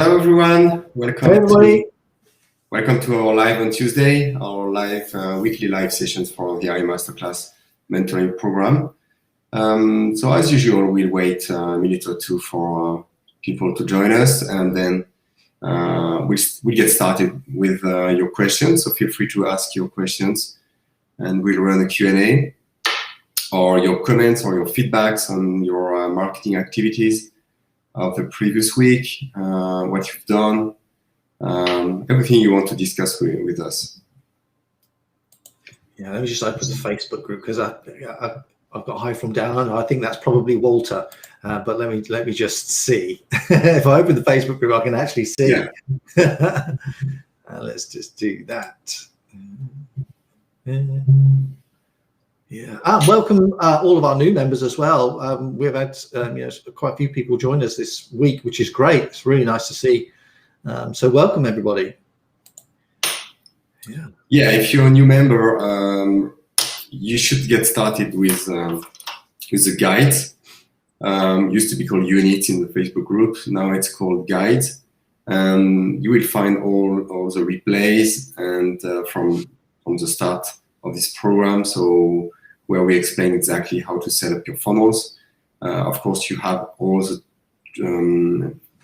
Hello everyone, Hey welcome everybody. to our live on Tuesday, our weekly live sessions for the I Masterclass mentoring program. So as usual, we'll wait a minute or two for people to join us, and then we'll get started with your questions. So feel free to ask your questions, and we'll run a Q&A, or your comments or your feedbacks on your marketing activities of the previous week, what you've done, everything you want to discuss with us. Yeah, let me just open the Facebook group because I've got Hi from Down Under. I think that's probably Walter, but let me just see. If I open the Facebook group, I can actually see. Yeah. Let's just do that. Yeah. Welcome all of our new members as well. We've had quite a few people join us this week, which is great. It's really nice to see. So welcome everybody. Yeah. Yeah. If you're a new member, you should get started with the guides. Used to be called units in the Facebook group. Now it's called guides. You will find all the replays and from the start of this program. So where we explain exactly how to set up your funnels. Of course, you have all the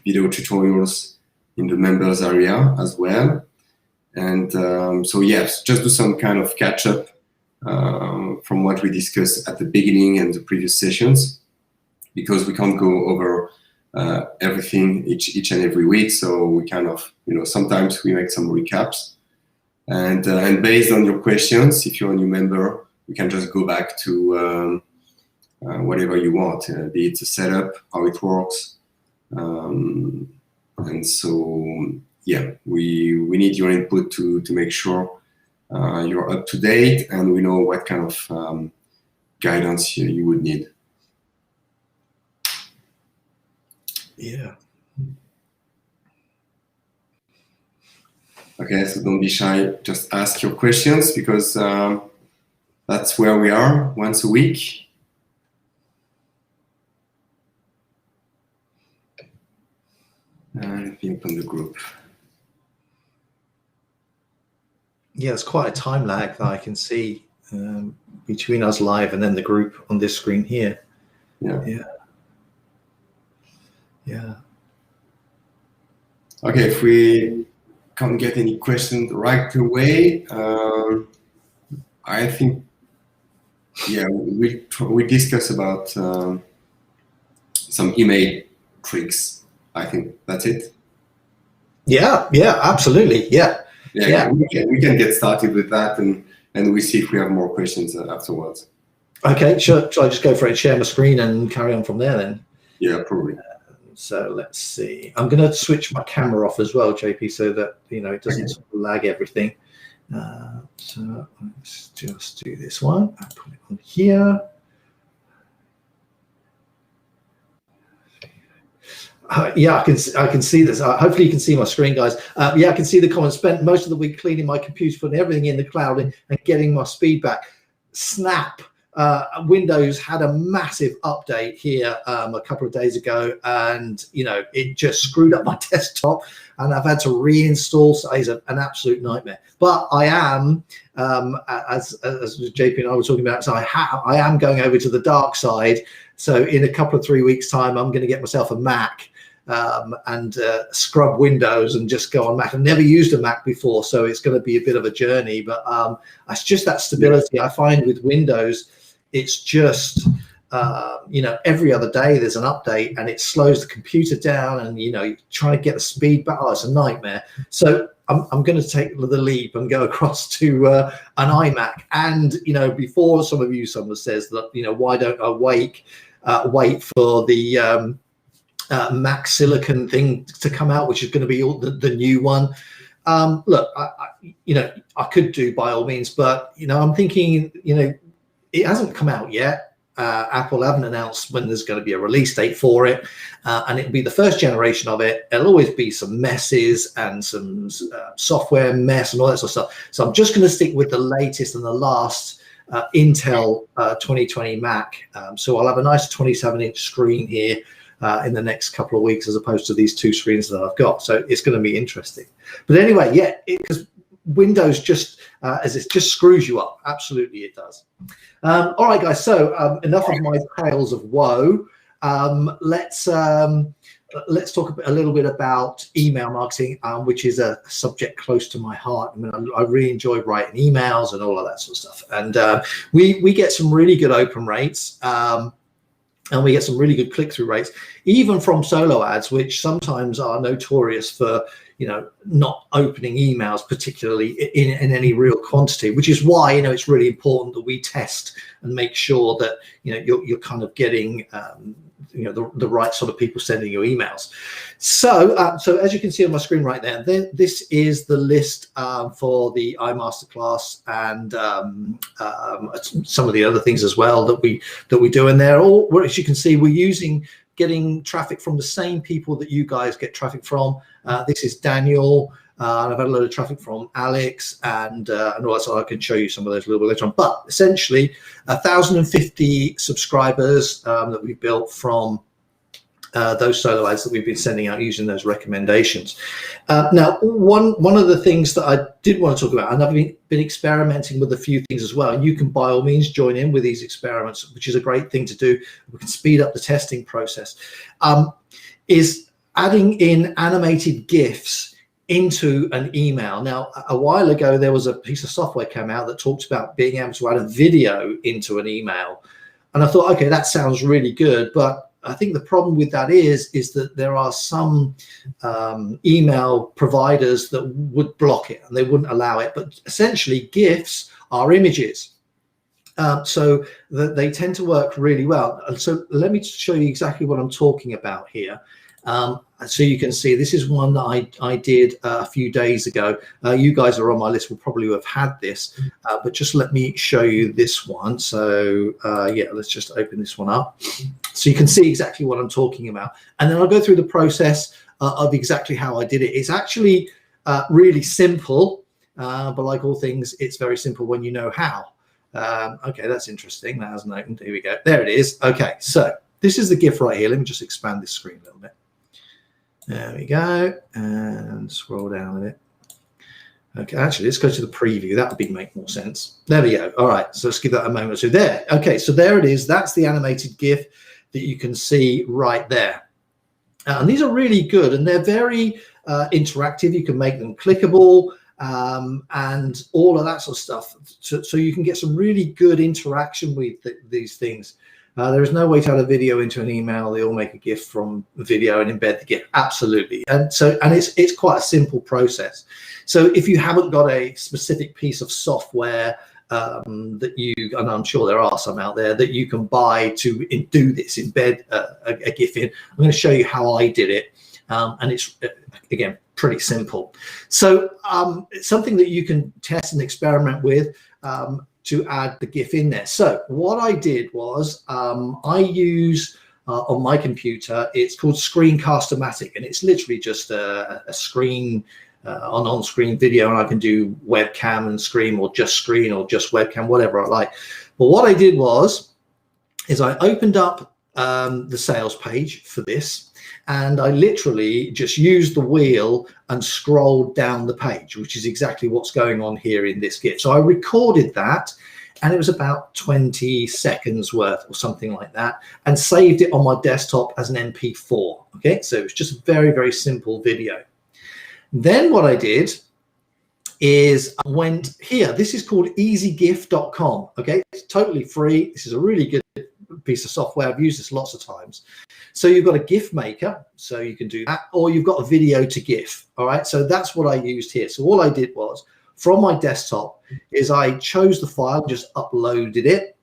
video tutorials in the members area as well. And so yes, just do some kind of catch up from what we discussed at the beginning and the previous sessions, because we can't go over everything each and every week. So we kind of, sometimes we make some recaps. And based on your questions, if you're a new member, you can just go back to whatever you want, be it the setup, how it works. And so, yeah, we need your input to make sure you're up to date and we know what kind of guidance you would need. Yeah. Okay, so don't be shy, just ask your questions, because that's where we are once a week. Let me open the group. Yeah, it's quite a time lag that I can see between us live and then the group on this screen here. Yeah. Yeah. Yeah. Okay, if we can't get any questions right away, I think, yeah, we discuss about some email tricks. I think that's it. Yeah, absolutely. Yeah. We can get started with that, and we see if we have more questions afterwards. Okay, sure. Shall I just go for it, share my screen and carry on from there then? Yeah, probably. So let's see. I'm going to switch my camera off as well, JP, so that it doesn't sort of lag everything. So let's just do this one. I'll put it on here. Yeah, I can see this. Hopefully you can see my screen, guys. Yeah, I can see the comments. Spent most of the week cleaning my computer, putting everything in the cloud and getting my speed back. Snap. Windows had a massive update here a couple of days ago, and it just screwed up my desktop, and I've had to reinstall. So it's an absolute nightmare. But I am, as JP and I were talking about, so I am going over to the dark side. So in a couple of 3 weeks' time, I'm going to get myself a Mac and scrub Windows and just go on Mac. I've never used a Mac before, so it's going to be a bit of a journey. But it's just that stability I find with Windows. It's just every other day there's an update and it slows the computer down, and trying to get the speed back. Oh, it's a nightmare. So I'm going to take the leap and go across to an iMac. And before someone says that why don't I wait for the Mac Silicon thing to come out, which is going to be the new one. Look, I could do by all means, but I'm thinking it hasn't come out yet. Apple haven't announced when there's going to be a release date for it, and it'll be the first generation of it. There'll always be some messes and some software mess and all that sort of stuff. So I'm just going to stick with the latest and the last Intel 2020 Mac. So I'll have a nice 27-inch screen here. in the next couple of weeks, as opposed to these two screens that I've got. So it's going to be interesting. But anyway, yeah, because Windows just as it just screws you up. Absolutely, it does. All right, guys. So enough of my tales of woe. Let's talk a little bit about email marketing, which is a subject close to my heart. I mean, I really enjoy writing emails and all of that sort of stuff. And we get some really good open rates. And we get some really good click-through rates, even from solo ads, which sometimes are notorious for, you know, not opening emails particularly in any real quantity, which is why, you know, it's really important that we test and make sure that, you know, you're kind of getting, you know, the right sort of people sending you emails. So, so as you can see on my screen right there, this is the list for the iMasterclass and some of the other things as well that we do. And they're all, as you can see, we're getting traffic from the same people that you guys get traffic from. This is Daniel. And I've had a load of traffic from Alex and all that, so I can show you some of those a little bit later on. But essentially, 1,050 subscribers that we built from those solo ads that we've been sending out using those recommendations. Now, one of the things that I did want to talk about, and I've been experimenting with a few things as well, and you can by all means join in with these experiments, which is a great thing to do. We can speed up the testing process, is adding in animated GIFs into an email. Now, a while ago, there was a piece of software came out that talked about being able to add a video into an email. And I thought, okay, that sounds really good. But I think the problem with that is that there are some email providers that would block it and they wouldn't allow it. But essentially, GIFs are images. So they tend to work really well. And so let me show you exactly what I'm talking about here. So you can see this is one that I did a few days ago. You guys are on my list will probably have had this, but just let me show you this one. So yeah, let's just open this one up so you can see exactly what I'm talking about. And then I'll go through the process of exactly how I did it. It's actually really simple, but like all things, it's very simple when you know how. Okay, that's interesting. That hasn't opened. Here we go. There it is. Okay, so this is the GIF right here. Let me just expand this screen a little bit. There we go, and scroll down a bit. Okay, actually, let's go to the preview. That would make more sense. There we go. All right, so let's give that a moment. So there, okay, so there it is. That's the animated GIF that you can see right there. And these are really good, and they're very interactive. You can make them clickable and all of that sort of stuff. So you can get some really good interaction with these things. There is no way to add a video into an email. They all make a GIF from video and embed the GIF. Absolutely. And it's quite a simple process. So if you haven't got a specific piece of software that you, and I'm sure there are some out there that you can buy to do this, embed a GIF in, I'm going to show you how I did it. And it's, again, pretty simple. So it's something that you can test and experiment with. To add the GIF in there. So what I did was I use on my computer, it's called Screencast-O-Matic, and it's literally just a screen, on-screen video, and I can do webcam and screen or just webcam, whatever I like. But what I did is I opened up the sales page for this, and I literally just used the wheel and scrolled down the page, which is exactly what's going on here in this GIF. So I recorded that, and it was about 20 seconds worth or something like that, and saved it on my desktop as an MP4. Okay, so it was just a very, very simple video. Then what I did is I went here. This is called Easygift.com. Okay, it's totally free. This is a really good piece of software. I've used this lots of times. So you've got a GIF maker, so you can do that, or you've got a video to GIF. All right, so that's what I used here. So all I did was from my desktop is I chose the file, just uploaded it.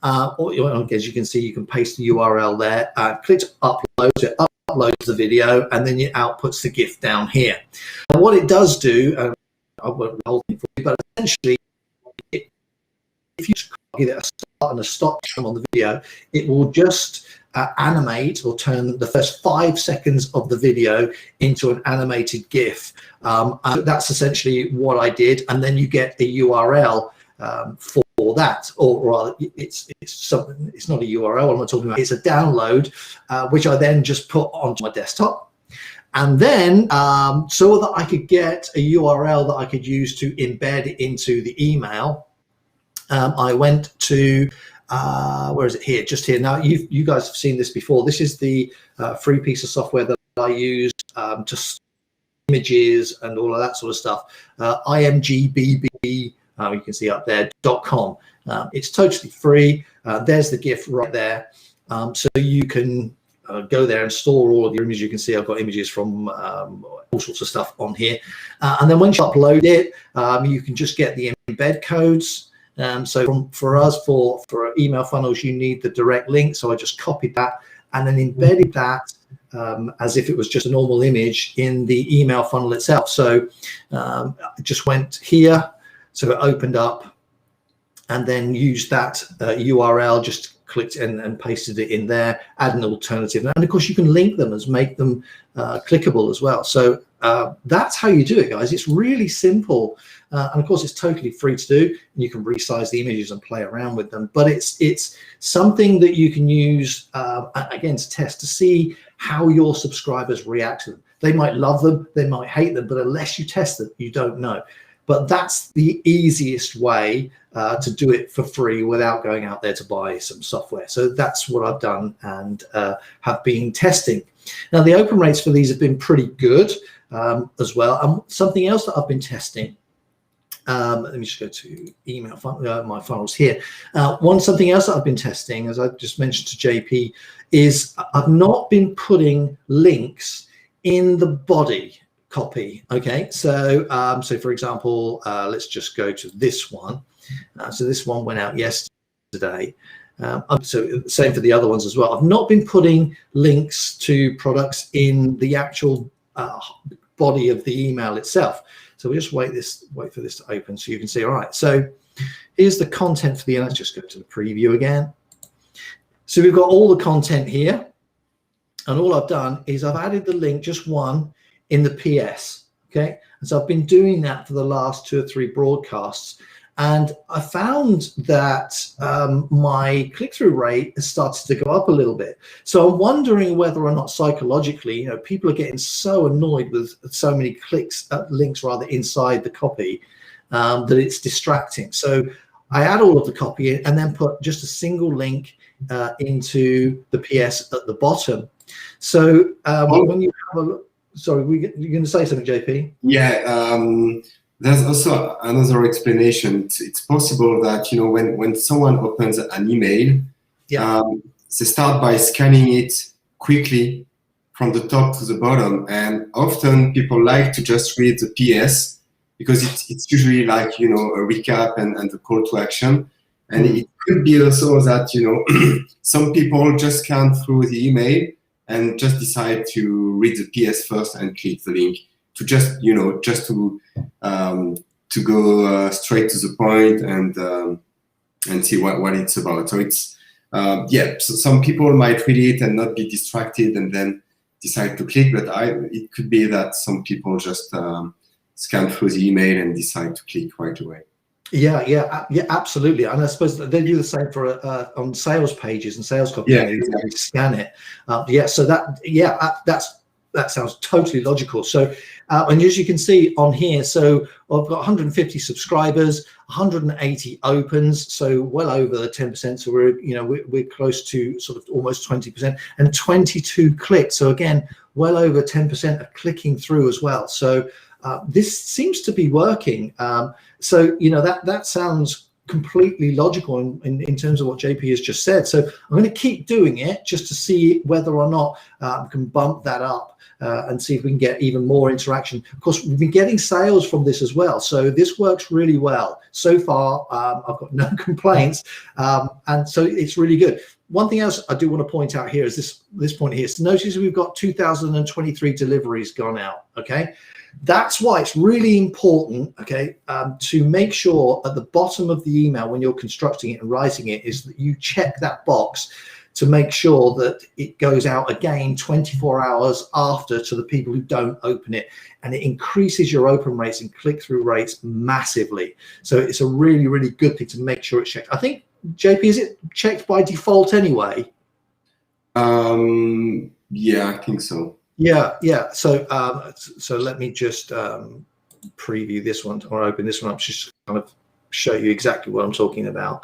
Or as you can see, you can paste the URL there, click upload, so it uploads the video, and then it outputs the GIF down here. And what it does do, I won't the whole thing for you, but essentially, if you give it a start and a stop time on the video, it will just animate or turn the first 5 seconds of the video into an animated GIF. That's essentially what I did, and then you get a URL for that, or rather it's something, it's not a URL I'm not talking about, it's a download which I then just put onto my desktop. And then so that I could get a URL that I could use to embed into the email, I went to where is it? Here, just here. Now you guys have seen this before. This is the free piece of software that I use to store images and all of that sort of stuff. imgbb, you can see up there, .com. It's totally free. There's the GIF right there. So you can go there and store all of your images. You can see I've got images from all sorts of stuff on here. And then once you upload it, you can just get the embed codes. So for us, for email funnels, you need the direct link. So I just copied that and then embedded that as if it was just a normal image in the email funnel itself. So I just went here, so it opened up, and then used that URL, just clicked and pasted it in there, add an alternative. And of course, you can link them as make them clickable as well. So that's how you do it, guys. It's really simple. And of course, it's totally free to do. And you can resize the images and play around with them. But it's something that you can use, again, to test, to see how your subscribers react to them. They might love them, they might hate them, but unless you test them, you don't know. But that's the easiest way to do it for free without going out there to buy some software. So that's what I've done and have been testing. Now, the open rates for these have been pretty good as well. And something else that I've been testing, let me just go to email my funnels here. Something else that I've been testing, as I just mentioned to JP, is I've not been putting links in the body copy. Okay, so for example, let's just go to this one. So this one went out yesterday. So same for the other ones as well. I've not been putting links to products in the actual body of the email itself. So we just wait for this to open so you can see. All right, so here's the content for the, let's just go to the preview again. So we've got all the content here, and all I've done is I've added the link, just one, in the PS. Okay, and so I've been doing that for the last 2 or 3 broadcasts, and I found that my click-through rate has started to go up a little bit. So I'm wondering whether or not psychologically, people are getting so annoyed with so many links rather inside the copy that it's distracting. So I add all of the copy and then put just a single link into the PS at the bottom. So when you have a look, sorry, you're going to say something, JP? Yeah. There's also another explanation. It's possible that when someone opens an email, they start by scanning it quickly from the top to the bottom, and often people like to just read the PS because it's usually like a recap and the call to action. And it could be also that some people just scan through the email and just decide to read the PS first and click the link. To just to go straight to the point and see what it's about. So it's so some people might read it and not be distracted and then decide to click, but it could be that some people just scan through the email and decide to click right away. Yeah, absolutely. And I suppose they do the same for on sales pages and sales copy. Yeah, exactly. Scan it. So that sounds totally logical. So, and as you can see on here, so I've got 150 subscribers, 180 opens, so well over 10%. So we're close to sort of almost 20%, and 22 clicks. So again, well over 10% are clicking through as well. So this seems to be working. So that sounds completely logical in terms of what JP has just said. So I'm going to keep doing it just to see whether or not we can bump that up and see if we can get even more interaction. Of course, we've been getting sales from this as well. So this works really well. So far, I've got no complaints. And so it's really good. One thing else I do want to point out here is this point here. So notice we've got 2,023 deliveries gone out, okay? That's why it's really important, okay, to make sure at the bottom of the email when you're constructing it and writing it is that you check that box to make sure that it goes out again 24 hours after to the people who don't open it, and it increases your open rates and click-through rates massively. So it's a really, really good thing to make sure it's checked. I think, JP, is it checked by default anyway? Yeah, I think so. Yeah. So let me just preview this one, or open this one up, just kind of show you exactly what I'm talking about.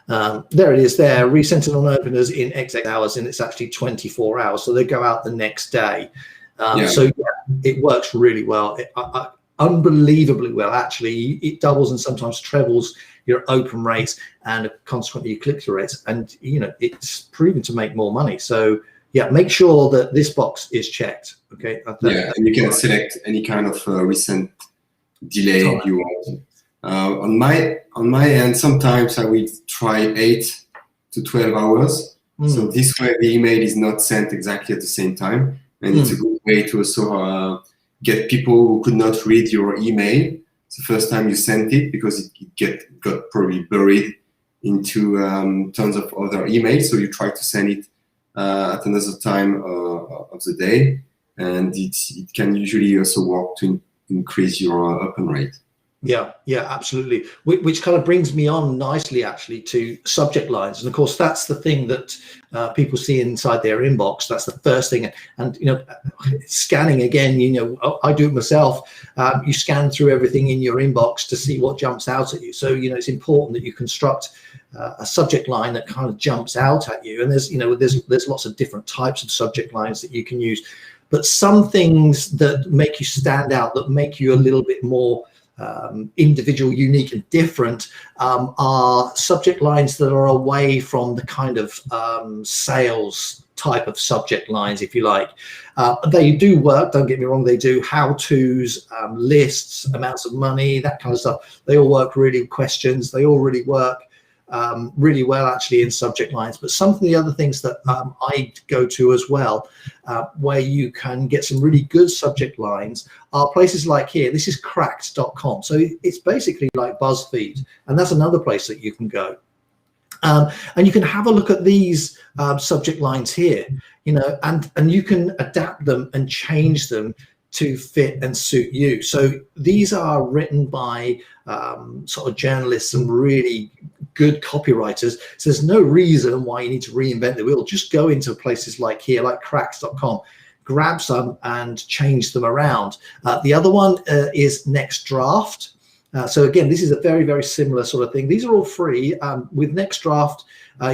There it is there, resent on openers in XX hours, and it's actually 24 hours. So they go out the next day. So yeah, it works really well. Unbelievably well, actually. It doubles and sometimes trebles your open rates and consequently your click-through rates. And, it's proven to make more money. So yeah, make sure that this box is checked. Okay. Yeah, and you can select any kind of recent delay you want. On my end, sometimes I will try 8 to 12 hours. So this way the email is not sent exactly at the same time, and it's a good way to also get people who could not read your email the first time you sent it, because it got probably buried into tons of other emails. So you try to send it at another time of the day, and it can usually also work to increase your open rate. Yeah, absolutely. Which kind of brings me on nicely, actually, to subject lines. And of course, that's the thing that people see inside their inbox. That's the first thing. And scanning again, I do it myself. You scan through everything in your inbox to see what jumps out at you. So, it's important that you construct a subject line that kind of jumps out at you. And there's lots of different types of subject lines that you can use. But some things that make you stand out, that make you a little bit more individual, unique, and different, are subject lines that are away from the kind of sales type of subject lines, if you like. They do work, don't get me wrong, they do. How-tos, lists, amounts of money, that kind of stuff. They all work really. Questions, they all really work really well, actually, in subject lines. But some of the other things that I go to as well, where you can get some really good subject lines, are places like here. This is cracked.com. So it's basically like BuzzFeed, and that's another place that you can go. And you can have a look at these subject lines here, and you can adapt them and change them to fit and suit you. So these are written by sort of journalists and really good copywriters. So there's no reason why you need to reinvent the wheel. Just go into places like here, like cracks.com, grab some and change them around. The other one is Next Draft. So again, this is a very, very similar sort of thing. These are all free. With Next Draft,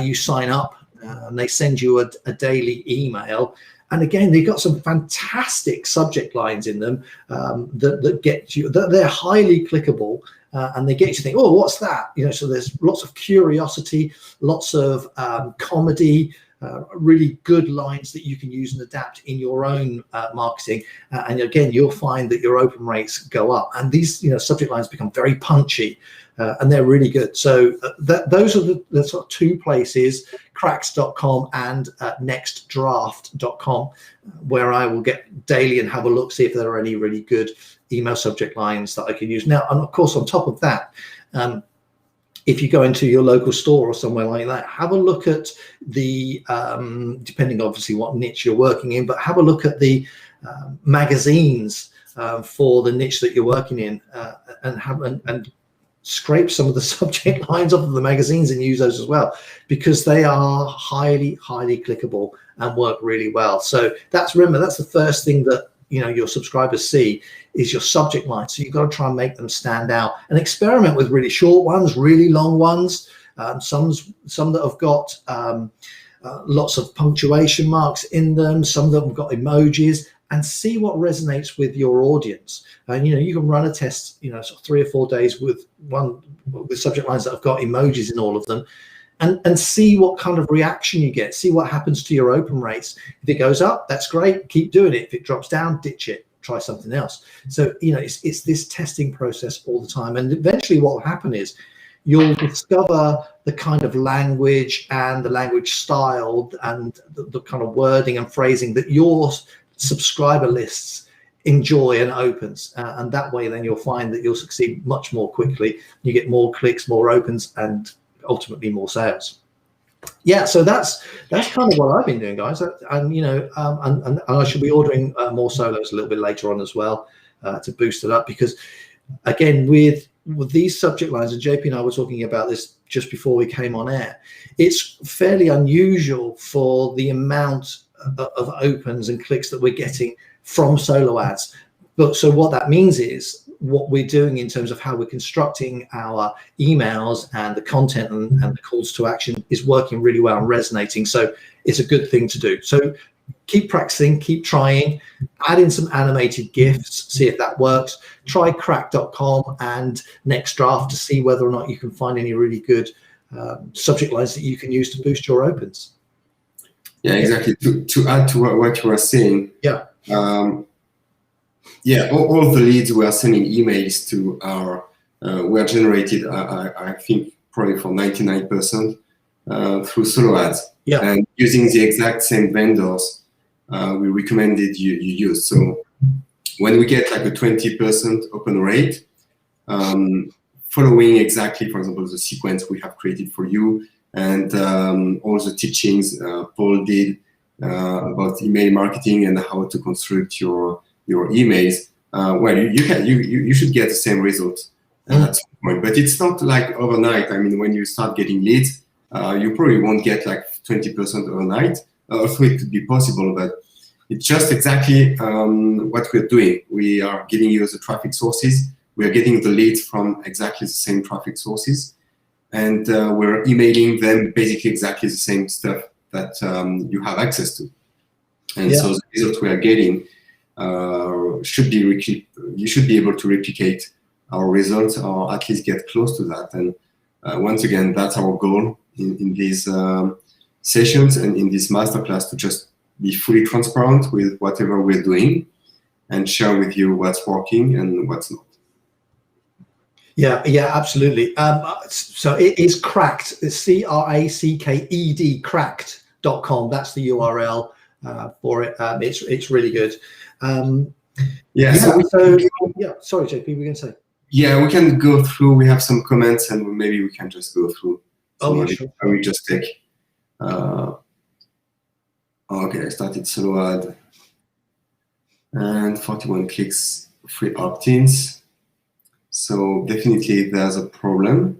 you sign up and they send you a daily email. And again, they've got some fantastic subject lines in them that get you, that they're highly clickable, and they get you to think, oh, what's that? So there's lots of curiosity, lots of comedy, really good lines that you can use and adapt in your own marketing. And again, you'll find that your open rates go up, and these subject lines become very punchy. And they're really good. So those are the sort of two places, cracks.com and nextdraft.com, where I will get daily and have a look, see if there are any really good email subject lines that I can use. Now, and of course, on top of that, if you go into your local store or somewhere like that, have a look at the, depending obviously what niche you're working in, but have a look at the magazines for the niche that you're working in, and scrape some of the subject lines off of the magazines and use those as well, because they are highly clickable and work really well. So remember, that's the first thing that your subscribers see, is your subject line. So you've got to try and make them stand out, and experiment with really short ones, really long ones, some that have got lots of punctuation marks in them, some that have got emojis, and see what resonates with your audience. And you can run a test, sort of 3 or 4 days with subject lines that have got emojis in all of them, and see what kind of reaction you get. See what happens to your open rates. If it goes up, that's great, keep doing it. If it drops down, ditch it, try something else. So it's this testing process all the time, and eventually what will happen is you'll discover the kind of language and the language style and the kind of wording and phrasing that your subscriber lists enjoy and opens, and that way then you'll find that you'll succeed much more quickly. You get more clicks, more opens, and ultimately more sales. Yeah, so that's kind of what I've been doing, guys. And and I should be ordering more solos a little bit later on as well to boost it up, because again, with these subject lines, and JP and I were talking about this just before we came on air, it's fairly unusual for the amount of opens and clicks that we're getting from solo ads. But so what that means is what we're doing in terms of how we're constructing our emails and the content and the calls to action is working really well and resonating. So it's a good thing to do. So keep practicing, keep trying, add in some animated GIFs, see if that works. Try crack.com and Nextdraft to see whether or not you can find any really good subject lines that you can use to boost your opens. Yeah, exactly. To add to what you were saying, all the leads we are sending emails to were generated, I think, probably for 99% through solo ads. Yeah. And using the exact same vendors we recommended you use. So when we get like a 20% open rate, following exactly, for example, the sequence we have created for you, and all the teachings Paul did about email marketing and how to construct your emails, you should get the same result at some point. But it's not like overnight. I mean, when you start getting leads, you probably won't get like 20% overnight. Also, it could be possible, but it's just exactly what we're doing. We are giving you the traffic sources. We are getting the leads from exactly the same traffic sources, and we're emailing them basically exactly the same stuff that you have access to. And so the results we are getting you should be able to replicate our results, or at least get close to that. And once again, that's our goal in these sessions and in this masterclass, to just be fully transparent with whatever we're doing and share with you what's working and what's not. Yeah, absolutely. So it is cracked. It's CRACKED, cracked.com. That's the URL for it. It's really good. Sorry, JP, we're going to say. Yeah, we can go through. We have some comments, and maybe we can just go through. Sure. I will just take. Okay, I started solo ad, and 41 clicks, free opt-ins. So definitely there's a problem.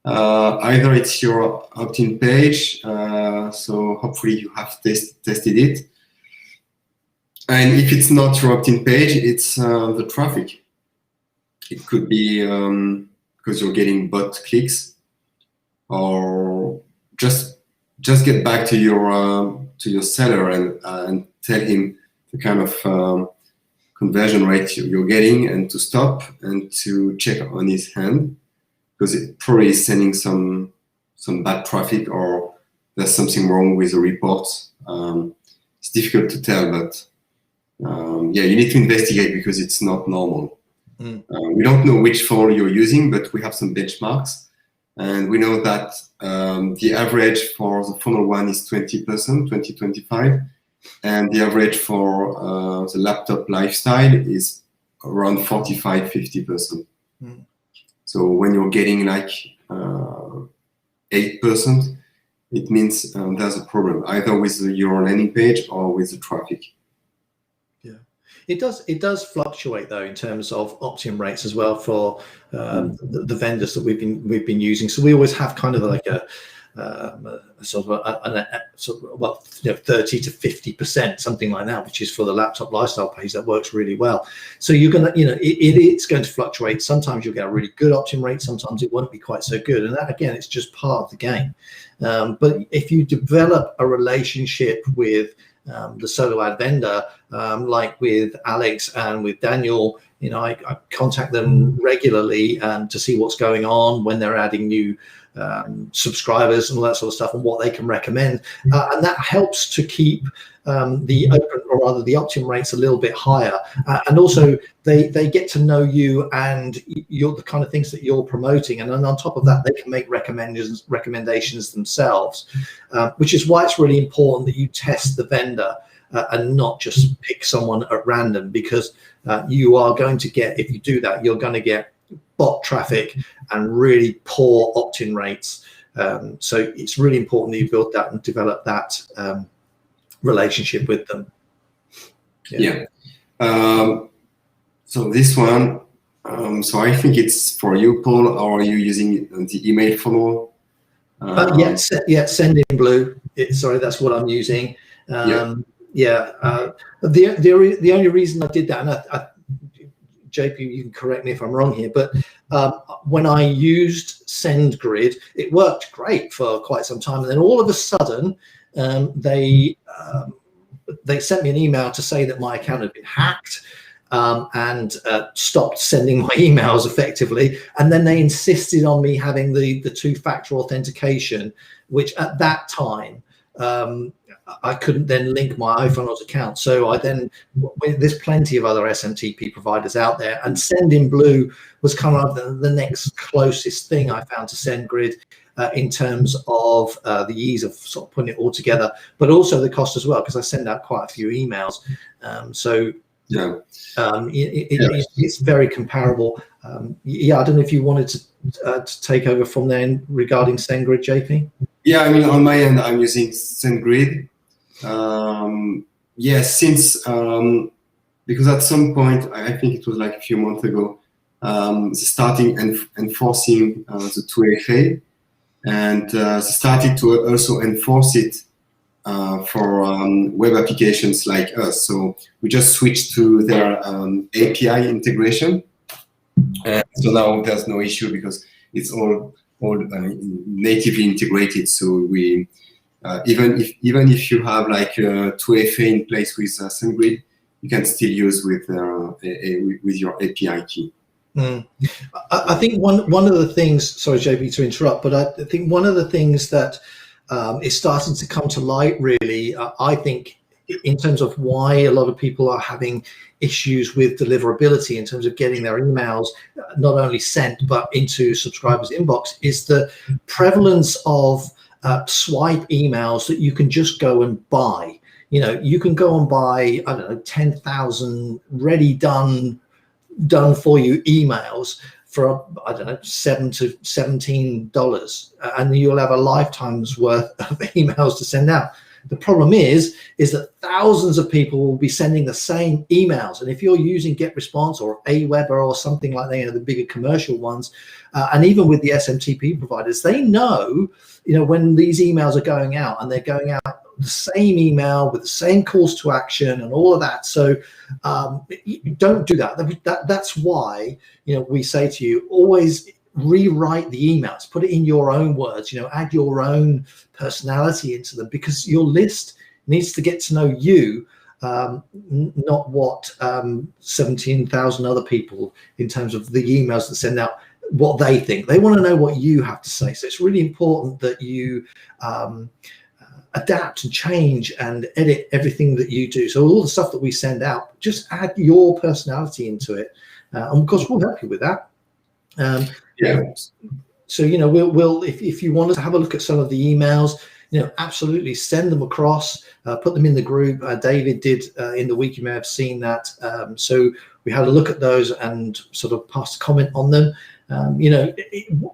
Either it's your opt-in page, so hopefully you have tested it. And if it's not your opt-in page, it's the traffic. It could be because you're getting bot clicks, or just get back to your seller and tell him the kind of conversion rate you're getting, and to stop and to check on his hand, because it probably is sending some bad traffic, or there's something wrong with the reports. It's difficult to tell, but you need to investigate, because it's not normal. We don't know which funnel you're using, but we have some benchmarks, and we know that the average for the funnel one is 20%, 20-25%. And the average for the laptop lifestyle is around 45-50%. So when you're getting like 8%, it means there's a problem, either with your landing page or with the traffic. Yeah, it does fluctuate though in terms of opt-in rates as well for the vendors that we've been using. So we always have kind of like a 30 to 50%, something like that, which is for the laptop lifestyle page. That works really well. So you're gonna, it's going to fluctuate. Sometimes you'll get a really good opt-in rate, sometimes it won't be quite so good, and that, again, it's just part of the game. But if you develop a relationship with the solo ad vendor, like with Alex and with Daniel, I contact them regularly to see what's going on, when they're adding new subscribers and all that sort of stuff, and what they can recommend, and that helps to keep the opt-in rates a little bit higher, and also they get to know you and the kind of things that you're promoting, and then on top of that they can make recommendations themselves, which is why it's really important that you test the vendor and not just pick someone at random, because you are going to get, if you do that, you're going to get bot traffic and really poor opt-in rates So it's really important that you build that and develop that relationship with them. Yeah. So this one, so I think it's for you, Paul, or are you using the email funnel? Send in Blue. Sorry, that's what I'm using. The only reason I did that, and JP, you can correct me if I'm wrong here, but when I used SendGrid, it worked great for quite some time, and then all of a sudden, they sent me an email to say that my account had been hacked. And stopped sending my emails effectively, and then they insisted on me having the two-factor authentication, which at that time I couldn't then link my iPhone account. So there's plenty of other SMTP providers out there, and Sendinblue was kind of the next closest thing I found to SendGrid in terms of the ease of sort of putting it all together, but also the cost as well, because I send out quite a few emails. It's very comparable. I don't know if you wanted to take over from there regarding SendGrid, JP. Yeah, I mean, on my end, I'm using SendGrid. Because at some point, I think it was like a few months ago, starting enforcing the 2FA, and started to also enforce it for web applications like us. So we just switched to their API integration. So now there's no issue because it's all natively integrated. So we even if you have like 2FA in place with SendGrid, you can still use with your API key. I think one of the things, sorry JP to interrupt, but I think one of the things that is starting to come to light really, I think, in terms of why a lot of people are having issues with deliverability in terms of getting their emails not only sent but into subscribers' inbox, is the prevalence of swipe emails that you can just go and buy. You can go and buy, I don't know, 10,000 ready done for you emails for, I don't know, $7 to $17, and you'll have a lifetime's worth of emails to send out. The problem is that thousands of people will be sending the same emails, and if you're using GetResponse or Aweber or something like that, the bigger commercial ones, and even with the SMTP providers, they know, when these emails are going out, and they're going out the same email with the same calls to action and all of that. So don't do that. That's why we say to you, always rewrite the emails, put it in your own words, add your own personality into them, because your list needs to get to know you, not what 17,000 other people, in terms of the emails that send out, what they think. They want to know what you have to say. So it's really important that you adapt and change and edit everything that you do. So all the stuff that we send out, just add your personality into it, and of course we'll help you with that. So we'll if you want to have a look at some of the emails, absolutely send them across, put them in the group. David did in the week, you may have seen that. So we had a look at those and sort of passed a comment on them.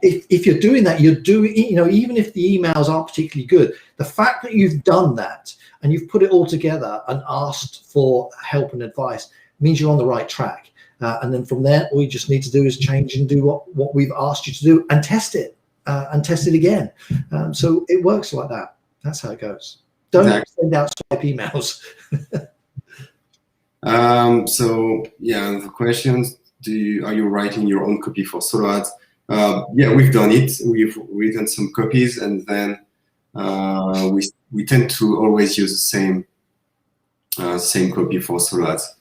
If you're doing that, you're doing, even if the emails aren't particularly good, the fact that you've done that and you've put it all together and asked for help and advice means you're on the right track. And then from there, all you just need to do is change and do what we've asked you to do, and test it again. So it works like that. That's how it goes. Don't send out swipe emails. The questions. Are you writing your own copy for solo ads? We've done it. We've written some copies, and then we tend to always use the same copy for solo ads.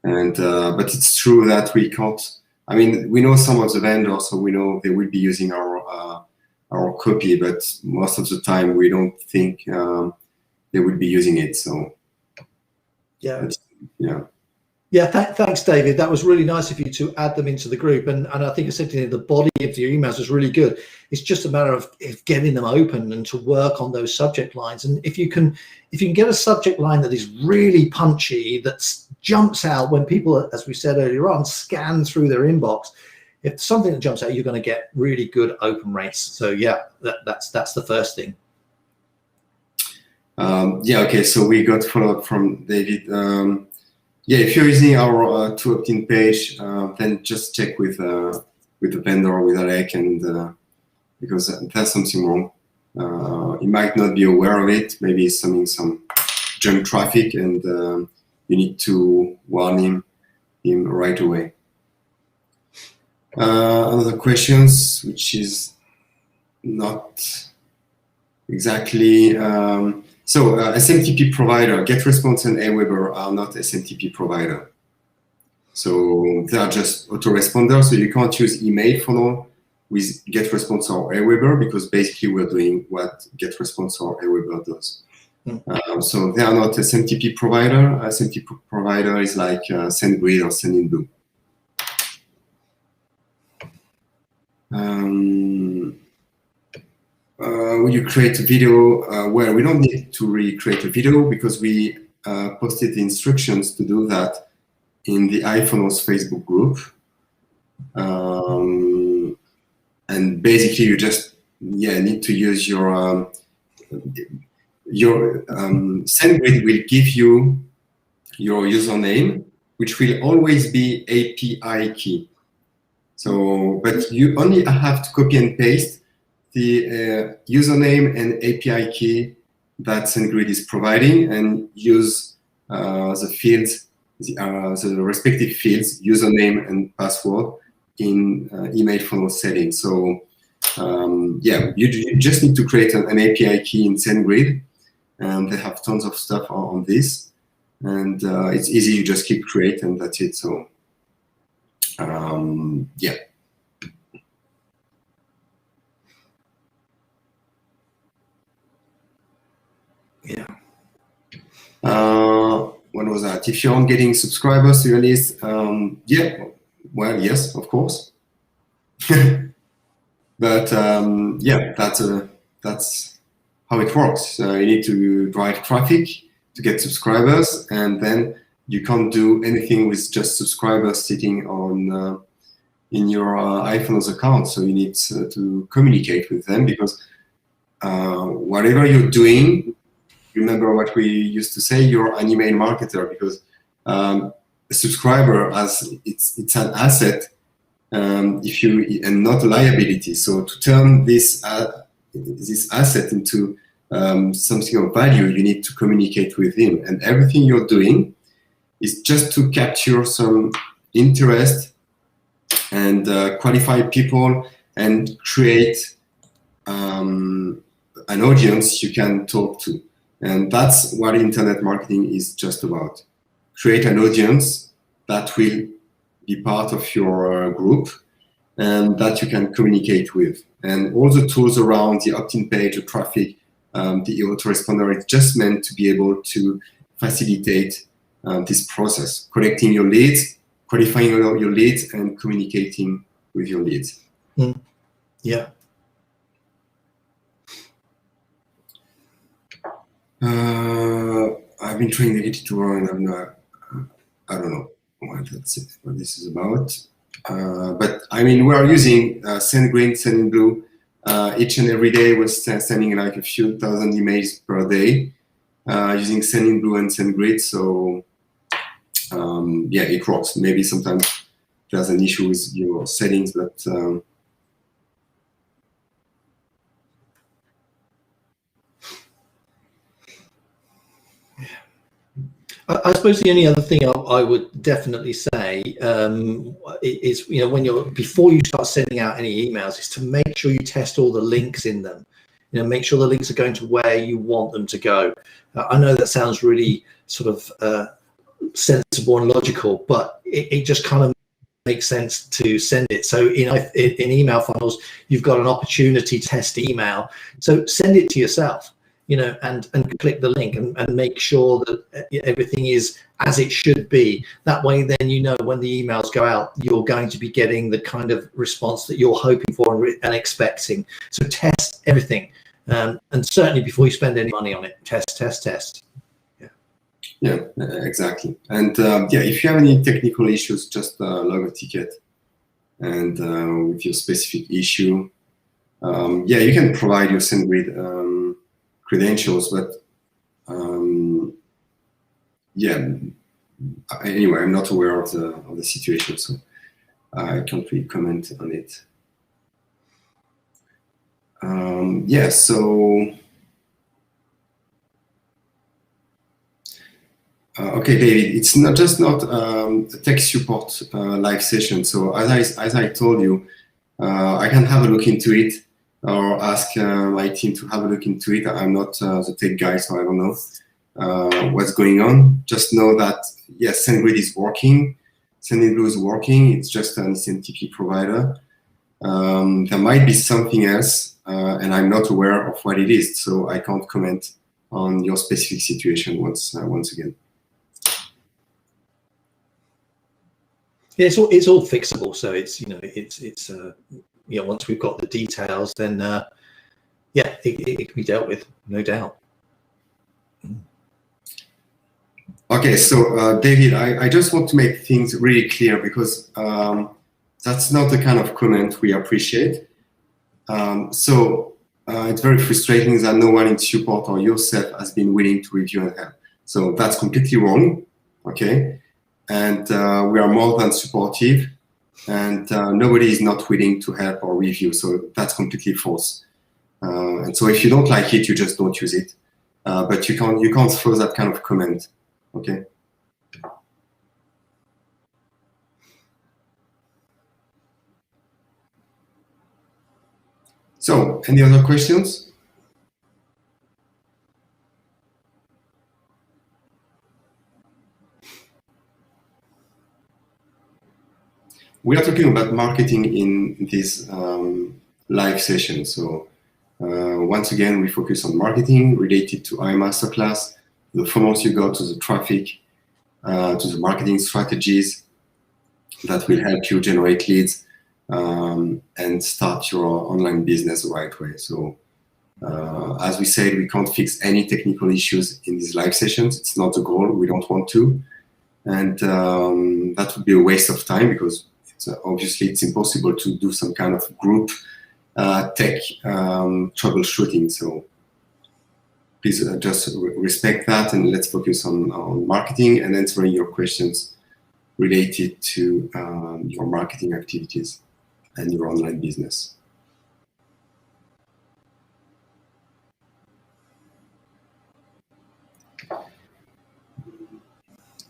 And but it's true that we can't. I mean, we know some of the vendors, so we know they will be using our copy, but most of the time we don't think they will be using it. So thanks, David. That was really nice of you to add them into the group. And I think I said to you, the body of your emails is really good. It's just a matter of getting them open and to work on those subject lines. And if you can get a subject line that is really punchy, that jumps out when people, as we said earlier on, scan through their inbox, if something that jumps out, you're going to get really good open rates. So yeah, that's the first thing. Yeah, okay, so we got follow-up from David. Yeah, if you're using our to opt-in page, then just check with the vendor, with Alec, and because there's something wrong. He might not be aware of it. Maybe it's some junk traffic, and you need to warn him right away. Another questions, which is not exactly. So SMTP provider, GetResponse and Aweber are not SMTP provider. So they are just autoresponders. So you can't use email funnel with GetResponse or Aweber, because basically we're doing what GetResponse or Aweber does. So they are not SMTP provider. SMTP provider is like SendGrid or Sendinblue. Will you create a video? Well, we don't need to recreate a video because we posted the instructions to do that in the iPhones Facebook group. And basically, you just need to use your SendGrid will give you your username, which will always be API key. So, but you only have to copy and paste the username and API key that SendGrid is providing, and use the fields, the respective fields, username and password, in email funnel settings. So you just need to create an API key in SendGrid, and they have tons of stuff on this, and it's easy. You just click create, and that's it. So yeah. Yeah. What was that? If you aren't getting subscribers to your list, yeah, well, yes, of course. But yeah, that's how it works. You need to drive traffic to get subscribers, and then you can't do anything with just subscribers sitting on in your iPhone's account. So you need to communicate with them, because whatever you're doing, remember what we used to say, you're an email marketer, because a subscriber, it's an asset, and not a liability. So to turn this asset into something of value, you need to communicate with him, and everything you're doing is just to capture some interest and qualify people and create an audience you can talk to. And that's what internet marketing is just about. Create an audience that will be part of your group and that you can communicate with. And all the tools around the opt-in page, the traffic, the autoresponder, it's just meant to be able to facilitate this process, collecting your leads, qualifying your leads, and communicating with your leads. Yeah. I've been trained editor, and I'm not, I don't know what this is about. But I mean, we are using SendGrid, Sendinblue each and every day. We're sending like a few thousand emails per day using Sendinblue and SendGrid. So yeah, it works. Maybe sometimes there's an issue with your settings, but I suppose the only other thing I would definitely say is, when before you start sending out any emails, is to make sure you test all the links in them. Make sure the links are going to where you want them to go. I know that sounds really sort of sensible and logical, but it just kind of makes sense to send it. So in email funnels, you've got an opportunity to test email. So send it to yourself. And click the link and make sure that everything is as it should be. That way, then when the emails go out, you're going to be getting the kind of response that you're hoping for and expecting. So test everything, and certainly before you spend any money on it, test. Yeah, exactly. And yeah, if you have any technical issues, just log a ticket, and with your specific issue. Yeah, you can provide your SendGrid credentials, but yeah. Anyway, I'm not aware of the situation, so I can't really comment on it. Yeah, so okay, David, it's not a tech support live session. So as I told you, I can have a look into it or ask my team to have a look into it. I'm not the tech guy, so I don't know what's going on. Just know that yes, SendGrid is working. Sendinblue is working. It's just an SMTP provider. There might be something else, and I'm not aware of what it is, so I can't comment on your specific situation once again. Yeah, it's all fixable. So it's once we've got the details, then yeah, it can be dealt with, no doubt. Okay, so David, I just want to make things really clear because that's not the kind of comment we appreciate. It's very frustrating that no one in support or yourself has been willing to review and help. So that's completely wrong, okay? And we are more than supportive, and nobody is not willing to help or review. So that's completely false. And so if you don't like it, you just don't use it. But you can't throw that kind of comment, okay? So, any other questions? We are talking about marketing in this live session. So, once again, we focus on marketing related to iMasterclass, the funnels you got, to the traffic, to the marketing strategies that will help you generate leads and start your online business the right way. So, as we said, we can't fix any technical issues in these live sessions. It's not the goal. We don't want to. And that would be a waste of time because obviously it's impossible to do some kind of group tech troubleshooting. So please just respect that, and let's focus on marketing and answering your questions related to your marketing activities and your online business.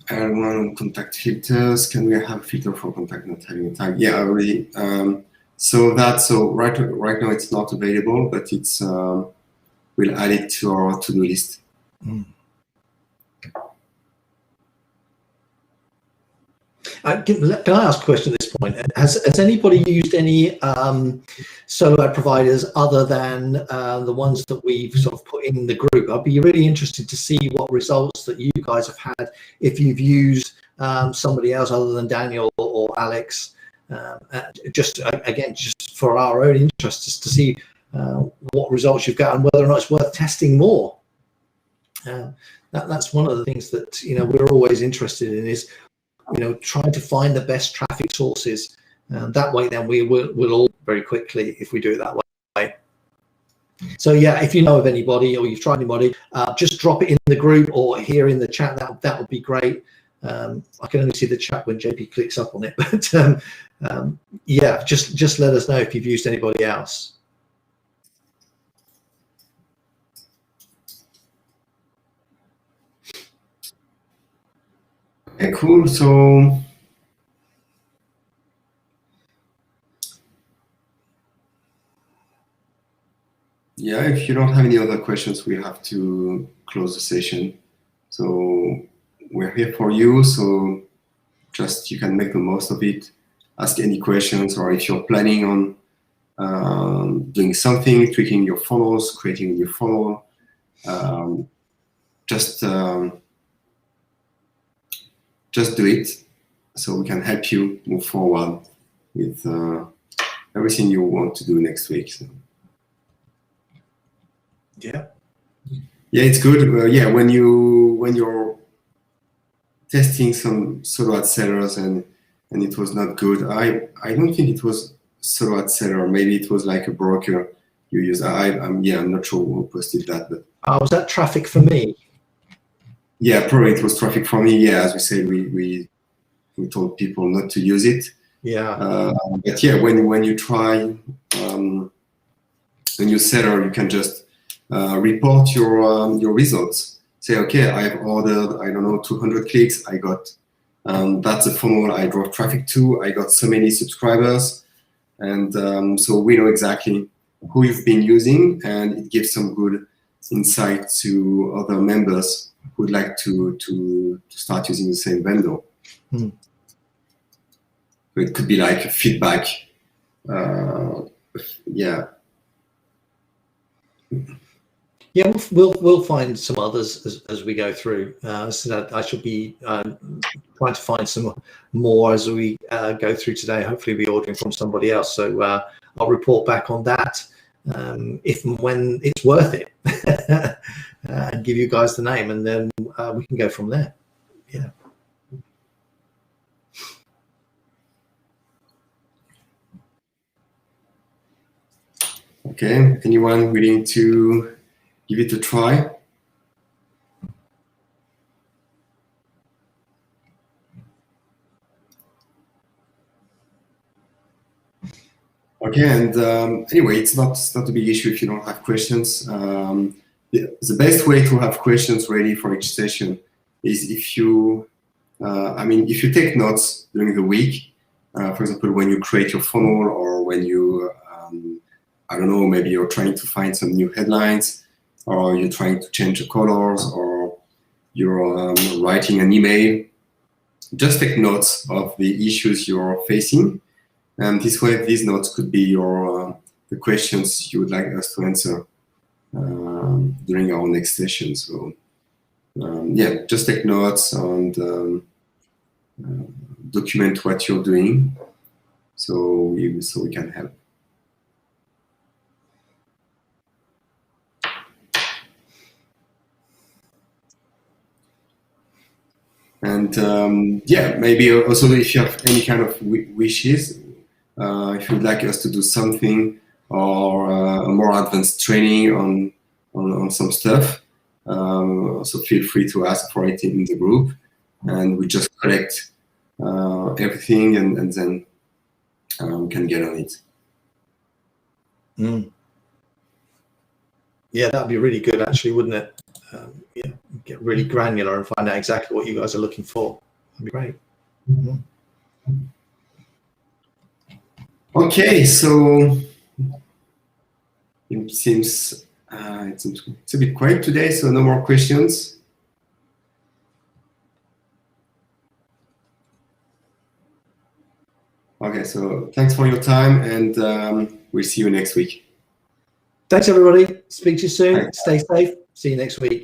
And one on contact filters. Can we have a filter for contact not having a tag? Yeah, already. So right now it's not available, but it's we'll add it to our to-do list. Can I ask a question at this point? Has anybody used any solo ad providers other than the ones that we've sort of put in the group? I'd be really interested to see what results that you guys have had if you've used somebody else other than Daniel or Alex. Just for our own interest, just to see what results you've got and whether or not it's worth testing more. That's one of the things that we're always interested in, is trying to find the best traffic sources. That way, then we'll all very quickly if we do it that way. So yeah, if you know of anybody or you've tried anybody, just drop it in the group or here in the chat. That would be great. I can only see the chat when JP clicks up on it, but yeah, just let us know if you've used anybody else. Okay, cool. So yeah, if you don't have any other questions, we have to close the session. So we're here for you. So just you can make the most of it. Ask any questions, or if you're planning on doing something, tweaking your funnels, creating a new funnel, just do it, so we can help you move forward with everything you want to do next week. So. Yeah, it's good. Yeah, when you're testing some solo ad sellers and and it was not good. I don't think it was solo ad seller. Maybe it was like a broker you use. I'm not sure who posted that, but was that traffic for me? Yeah, probably it was traffic for me. Yeah, as we said, we told people not to use it. Yeah. But yeah, when you try a new seller, you can just report your results. Say, okay, I've ordered, I don't know, 200 clicks. I got that's a funnel I drove traffic to. I got so many subscribers, and so we know exactly who you've been using, and it gives some good insight to other members who would like to start using the same vendor. Hmm. So it could be like a feedback. Yeah. Yeah, we'll find some others as we go through. So I should be trying to find some more as we go through today. Hopefully, be ordering from somebody else. So I'll report back on that if and when it's worth it, and give you guys the name, and then we can go from there. Yeah. Okay. Anyone willing to give it a try? Okay, and anyway, it's not a big issue if you don't have questions. The best way to have questions ready for each session is if you, if you take notes during the week. For example, when you create your funnel, or when you, I don't know, maybe you're trying to find some new headlines, or you're trying to change the colors, or you're writing an email. Just take notes of the issues you're facing. And this way, these notes could be your the questions you would like us to answer during our next session. So yeah, just take notes and document what you're doing, so we can help. And yeah, maybe also if you have any kind of wishes. If you'd like us to do something, or a more advanced training on some stuff, so feel free to ask for it in the group, and we just collect everything, and then we can get on it. Mm. Yeah, that'd be really good, actually, wouldn't it? Yeah, get really granular and find out exactly what you guys are looking for. That'd be great. Mm-hmm. Okay, so it seems it's a bit quiet today, so no more questions. Okay, so thanks for your time, and we'll see you next week. Thanks, everybody. Speak to you soon. Thanks. Stay safe. See you next week.